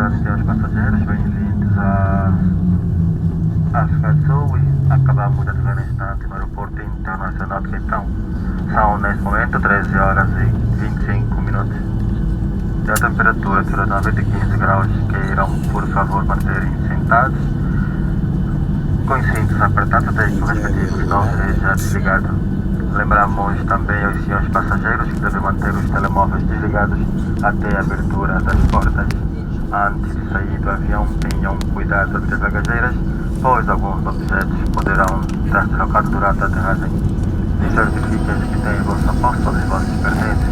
senhoras e senhores passageiros, bem-vindos à África do Sul e acabamos de aterrar neste instante no aeroporto internacional de Cape Town. São neste momento 13 horas e 25 minutos. E a temperatura será de 90 e 15 graus, que irão por favor manterem-se sentados com os cintos apertados até que o respectivo sinal seja desligado. Lembramos também aos senhores passageiros que devem manter os telemóveis desligados até a abertura das portas. Antes de sair do avião, tenham cuidado das bagageiras, pois alguns objetos poderão estar deslocados durante a aterragem. E certifiquem que têm o vosso aposto dos vossos pertences.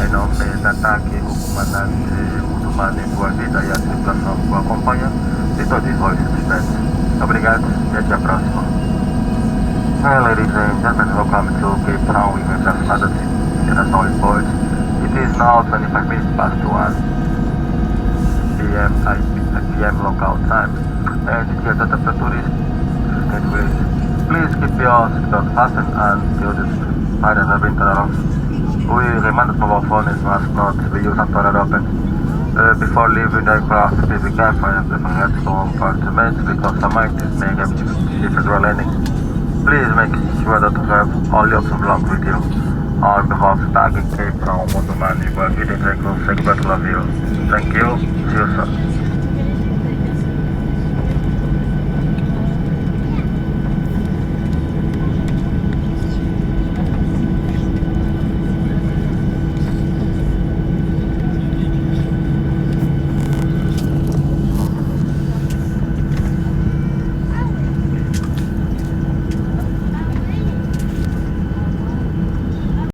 Em nome da TAC, o comandante muçulmano em sua vida e a tripulação que o acompanha, e todos os voos satisfeitos. Obrigado e até a próxima. Hi ladies and gentlemen, welcome to Cape Town International Airport. It is now 25 minutes past 1 p.m. local time, and here the temperature is 10 degrees. Please keep your seatbelt fastened until the fires have been turned off. We remind that mobile phones must not be used until they're open. Before leaving the aircraft, please be careful of the headphone compartments because some items may have shifted while landing. Please make sure that you have all your options belong with you. On behalf of TAG Cape Town, muçulmano e boa vida, entrego o seguro pelo avião. Thank you, see you soon.